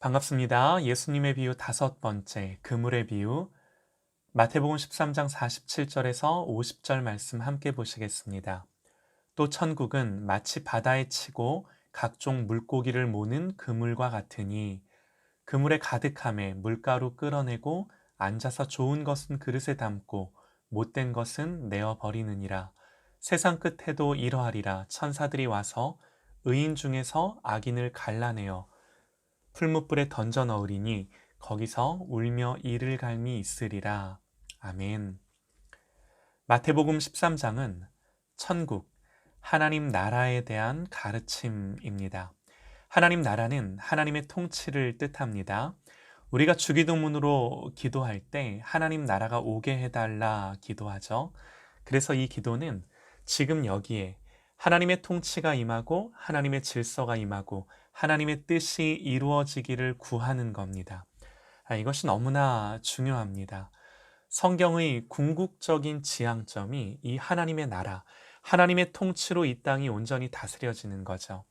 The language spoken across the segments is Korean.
반갑습니다. 예수님의 비유 5번째, 그물의 비유, 마태복음 13장 47절에서 50절 말씀 함께 보시겠습니다. 또 천국은 마치 바다에 치고 각종 물고기를 모는 그물과 같으니 그물에 가득함에 물가로 끌어내고 앉아서 좋은 것은 그릇에 담고 못된 것은 내어 버리느니라. 세상 끝에도 이러하리라. 천사들이 와서 의인 중에서 악인을 갈라내어 풀무불에 던져 넣으리니 거기서 울며 이를 갈미 있으리라. 아멘. 마태복음 13장은 천국, 하나님 나라에 대한 가르침입니다. 하나님 나라는 하나님의 통치를 뜻합니다. 우리가 주기도문으로 기도할 때 하나님 나라가 오게 해달라 기도하죠. 그래서 이 기도는 지금 여기에 하나님의 통치가 임하고 하나님의 질서가 임하고 하나님의 뜻이 이루어지기를 구하는 겁니다. 이것이 너무나 중요합니다. 성경의 궁극적인 지향점이 이 하나님의 나라, 하나님의 통치로 이 땅이 온전히 다스려지는 거죠.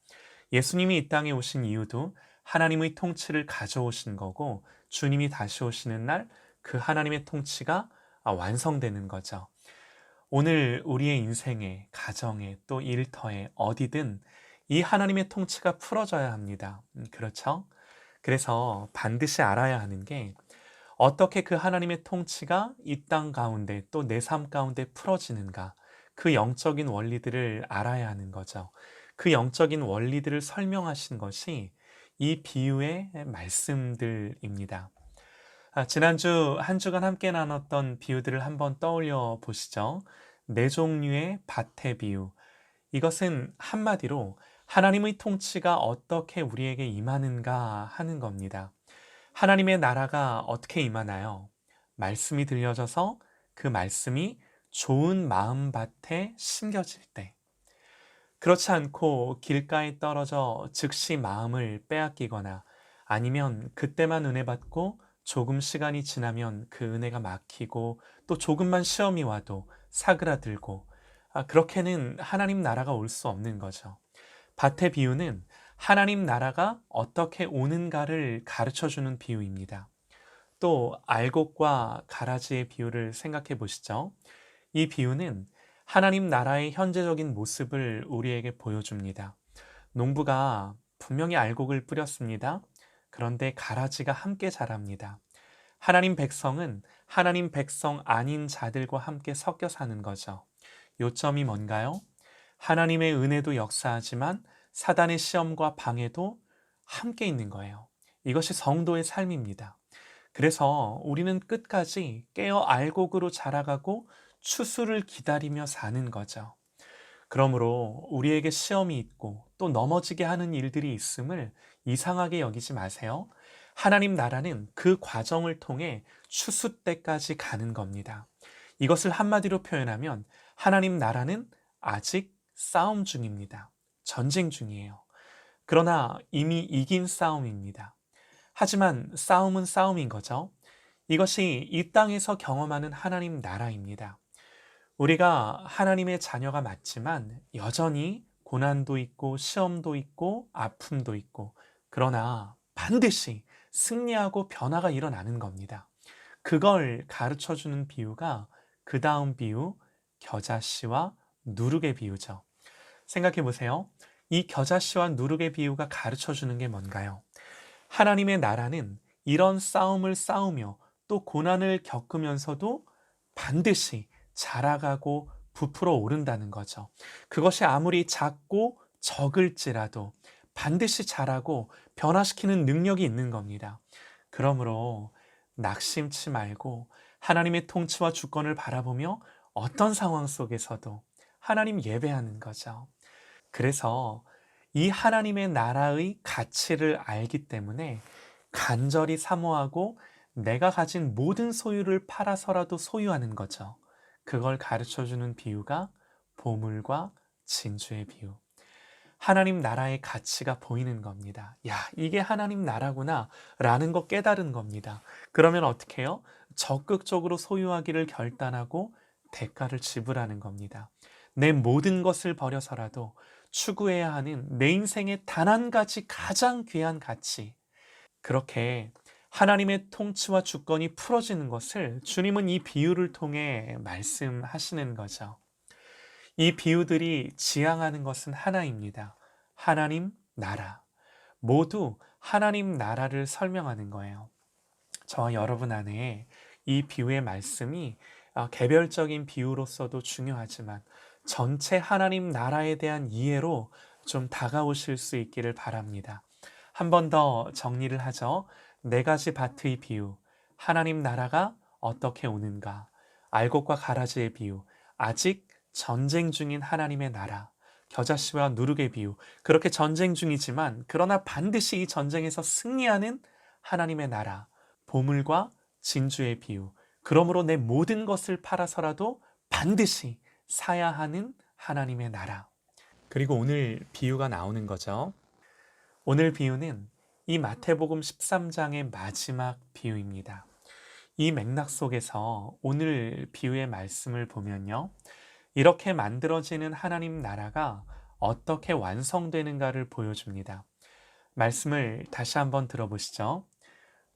예수님이 이 땅에 오신 이유도 하나님의 통치를 가져오신 거고, 주님이 다시 오시는 날 그 하나님의 통치가 완성되는 거죠. 오늘 우리의 인생에, 가정에, 또 일터에 어디든 이 하나님의 통치가 풀어져야 합니다. 그렇죠? 그래서 반드시 알아야 하는 게 어떻게 그 하나님의 통치가 이 땅 가운데 또 내 삶 가운데 풀어지는가, 그 영적인 원리들을 알아야 하는 거죠. 그 영적인 원리들을 설명하신 것이 이 비유의 말씀들입니다. 지난주 한 주간 함께 나눴던 비유들을 한번 떠올려 보시죠. 네 종류의 밭의 비유. 이것은 한마디로 하나님의 통치가 어떻게 우리에게 임하는가 하는 겁니다. 하나님의 나라가 어떻게 임하나요? 말씀이 들려져서 그 말씀이 좋은 마음밭에 심겨질 때. 그렇지 않고 길가에 떨어져 즉시 마음을 빼앗기거나 아니면 그때만 은혜 받고 조금 시간이 지나면 그 은혜가 막히고 또 조금만 시험이 와도 사그라들고 그렇게는 하나님 나라가 올 수 없는 거죠. 밭의 비유는 하나님 나라가 어떻게 오는가를 가르쳐 주는 비유입니다. 또 알곡과 가라지의 비유를 생각해 보시죠. 이 비유는 하나님 나라의 현재적인 모습을 우리에게 보여줍니다. 농부가 분명히 알곡을 뿌렸습니다. 그런데 가라지가 함께 자랍니다. 하나님 백성은 하나님 백성 아닌 자들과 함께 섞여 사는 거죠. 요점이 뭔가요? 하나님의 은혜도 역사하지만 사단의 시험과 방해도 함께 있는 거예요. 이것이 성도의 삶입니다. 그래서 우리는 끝까지 깨어 알곡으로 자라가고 추수를 기다리며 사는 거죠. 그러므로 우리에게 시험이 있고 또 넘어지게 하는 일들이 있음을 이상하게 여기지 마세요. 하나님 나라는 그 과정을 통해 추수 때까지 가는 겁니다. 이것을 한마디로 표현하면 하나님 나라는 아직 싸움 중입니다. 전쟁 중이에요. 그러나 이미 이긴 싸움입니다. 하지만 싸움은 싸움인 거죠. 이것이 이 땅에서 경험하는 하나님 나라입니다. 우리가 하나님의 자녀가 맞지만 여전히 고난도 있고 시험도 있고 아픔도 있고 그러나 반드시 승리하고 변화가 일어나는 겁니다. 그걸 가르쳐 주는 비유가 그 다음 비유 겨자씨와 누룩의 비유죠. 생각해 보세요. 이 겨자씨와 누룩의 비유가 가르쳐 주는 게 뭔가요? 하나님의 나라는 이런 싸움을 싸우며 또 고난을 겪으면서도 반드시 자라가고 부풀어 오른다는 거죠. 그것이 아무리 작고 적을지라도 반드시 자라고 변화시키는 능력이 있는 겁니다. 그러므로 낙심치 말고 하나님의 통치와 주권을 바라보며 어떤 상황 속에서도 하나님 예배하는 거죠. 그래서 이 하나님의 나라의 가치를 알기 때문에 간절히 사모하고 내가 가진 모든 소유를 팔아서라도 소유하는 거죠. 그걸 가르쳐 주는 비유가 보물과 진주의 비유. 하나님 나라의 가치가 보이는 겁니다. 야, 이게 하나님 나라구나 라는 거 깨달은 겁니다. 그러면 어떻게 해요? 적극적으로 소유하기를 결단하고 대가를 지불하는 겁니다. 내 모든 것을 버려서라도 추구해야 하는 내 인생의 단 한 가지 가장 귀한 가치, 그렇게 하나님의 통치와 주권이 풀어지는 것을 주님은 이 비유를 통해 말씀하시는 거죠. 이 비유들이 지향하는 것은 하나입니다. 하나님 나라. 모두 하나님 나라를 설명하는 거예요. 저와 여러분 안에 이 비유의 말씀이 개별적인 비유로서도 중요하지만 전체 하나님 나라에 대한 이해로 좀 다가오실 수 있기를 바랍니다. 한 번 더 정리를 하죠. 네 가지 밭의 비유, 하나님 나라가 어떻게 오는가, 알곡과 가라지의 비유, 아직 전쟁 중인 하나님의 나라, 겨자씨와 누룩의 비유, 그렇게 전쟁 중이지만 그러나 반드시 이 전쟁에서 승리하는 하나님의 나라, 보물과 진주의 비유, 그러므로 내 모든 것을 팔아서라도 반드시 사야 하는 하나님의 나라. 그리고 오늘 비유가 나오는 거죠. 오늘 비유는 이 마태복음 13장의 마지막 비유입니다. 이 맥락 속에서 오늘 비유의 말씀을 보면요. 이렇게 만들어지는 하나님 나라가 어떻게 완성되는가를 보여줍니다. 말씀을 다시 한번 들어보시죠.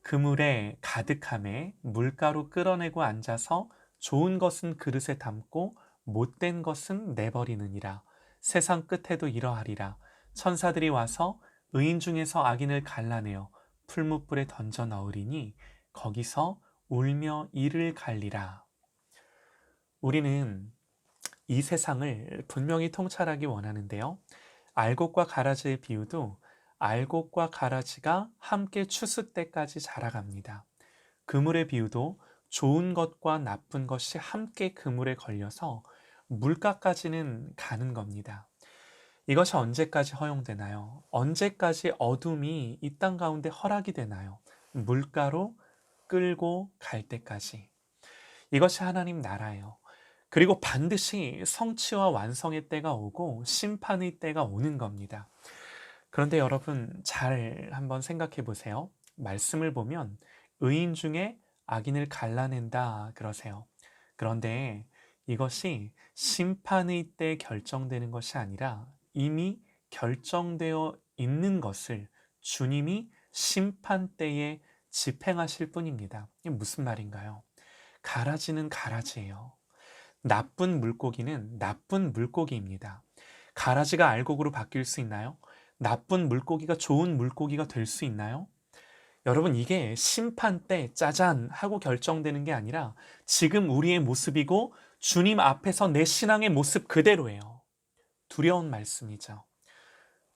그물에 가득함에 물가로 끌어내고 앉아서 좋은 것은 그릇에 담고 못된 것은 내버리느니라. 세상 끝에도 이러하리라. 천사들이 와서 의인 중에서 악인을 갈라내어 풀무불에 던져 넣으리니 거기서 울며 이를 갈리라. 우리는 이 세상을 분명히 통찰하기 원하는데요. 알곡과 가라지의 비유도 알곡과 가라지가 함께 추수 때까지 자라갑니다. 그물의 비유도 좋은 것과 나쁜 것이 함께 그물에 걸려서 물가까지는 가는 겁니다. 이것이 언제까지 허용되나요? 언제까지 어둠이 이 땅 가운데 허락이 되나요? 물가로 끌고 갈 때까지. 이것이 하나님 나라예요. 그리고 반드시 성취와 완성의 때가 오고 심판의 때가 오는 겁니다. 그런데 여러분 잘 한번 생각해 보세요. 말씀을 보면 의인 중에 악인을 갈라낸다 그러세요. 그런데 이것이 심판의 때 결정되는 것이 아니라 이미 결정되어 있는 것을 주님이 심판 때에 집행하실 뿐입니다. 이게 무슨 말인가요? 가라지는 가라지예요. 나쁜 물고기는 나쁜 물고기입니다. 가라지가 알곡으로 바뀔 수 있나요? 나쁜 물고기가 좋은 물고기가 될 수 있나요? 여러분, 이게 심판 때 짜잔 하고 결정되는 게 아니라 지금 우리의 모습이고 주님 앞에서 내 신앙의 모습 그대로예요. 두려운 말씀이죠.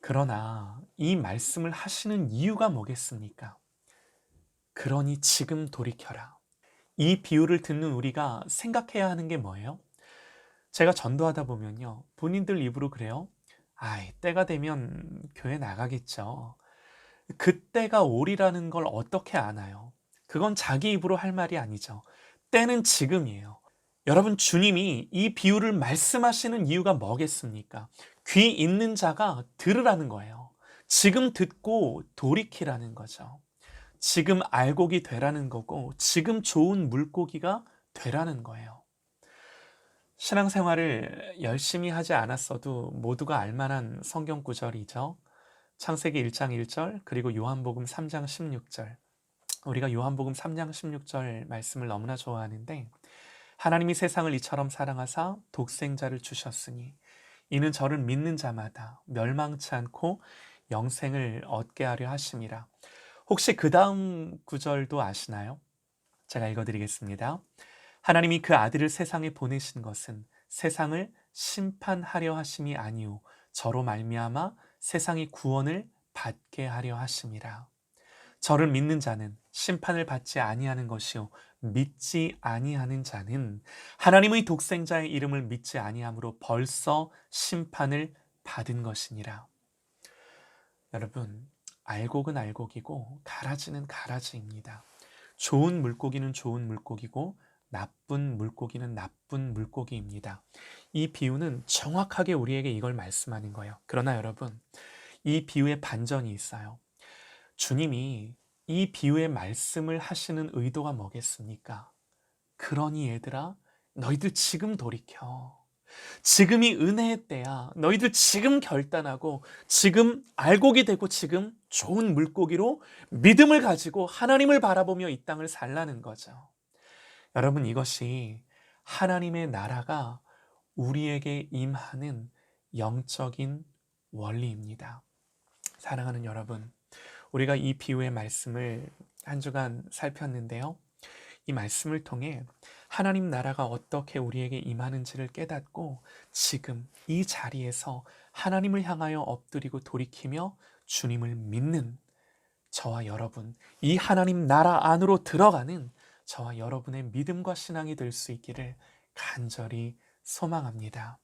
그러나 이 말씀을 하시는 이유가 뭐겠습니까? 그러니 지금 돌이켜라. 이 비유를 듣는 우리가 생각해야 하는 게 뭐예요? 제가 전도하다 보면요. 본인들 입으로 그래요. 아이, 때가 되면 교회 나가겠죠. 그때가 오리라는 걸 어떻게 아나요? 그건 자기 입으로 할 말이 아니죠. 때는 지금이에요. 여러분, 주님이 이 비유를 말씀하시는 이유가 뭐겠습니까? 귀 있는 자가 들으라는 거예요. 지금 듣고 돌이키라는 거죠. 지금 알곡이 되라는 거고, 지금 좋은 물고기가 되라는 거예요. 신앙생활을 열심히 하지 않았어도 모두가 알만한 성경 구절이죠. 창세기 1장 1절 그리고 요한복음 3장 16절. 우리가 요한복음 3장 16절 말씀을 너무나 좋아하는데 하나님이 세상을 이처럼 사랑하사 독생자를 주셨으니 이는 저를 믿는 자마다 멸망치 않고 영생을 얻게 하려 하심이라. 혹시 그 다음 구절도 아시나요? 제가 읽어드리겠습니다. 하나님이 그 아들을 세상에 보내신 것은 세상을 심판하려 하심이 아니요 저로 말미암아 세상이 구원을 받게 하려 하심이라. 저를 믿는 자는 심판을 받지 아니하는 것이요 믿지 아니하는 자는 하나님의 독생자의 이름을 믿지 아니함으로 벌써 심판을 받은 것이니라. 여러분, 알곡은 알곡이고 가라지는 가라지입니다. 좋은 물고기는 좋은 물고기고 나쁜 물고기는 나쁜 물고기입니다. 이 비유는 정확하게 우리에게 이걸 말씀하는 거예요. 그러나 여러분, 이 비유에 반전이 있어요. 주님이 이 비유의 말씀을 하시는 의도가 뭐겠습니까? 그러니 얘들아, 너희들 지금 돌이켜. 지금이 은혜의 때야. 너희들 지금 결단하고 지금 알곡이 되고 지금 좋은 물고기로 믿음을 가지고 하나님을 바라보며 이 땅을 살라는 거죠. 여러분, 이것이 하나님의 나라가 우리에게 임하는 영적인 원리입니다. 사랑하는 여러분, 우리가 이 비유의 말씀을 한 주간 살폈는데요. 이 말씀을 통해 하나님 나라가 어떻게 우리에게 임하는지를 깨닫고 지금 이 자리에서 하나님을 향하여 엎드리고 돌이키며 주님을 믿는 저와 여러분, 이 하나님 나라 안으로 들어가는 저와 여러분의 믿음과 신앙이 될 수 있기를 간절히 소망합니다.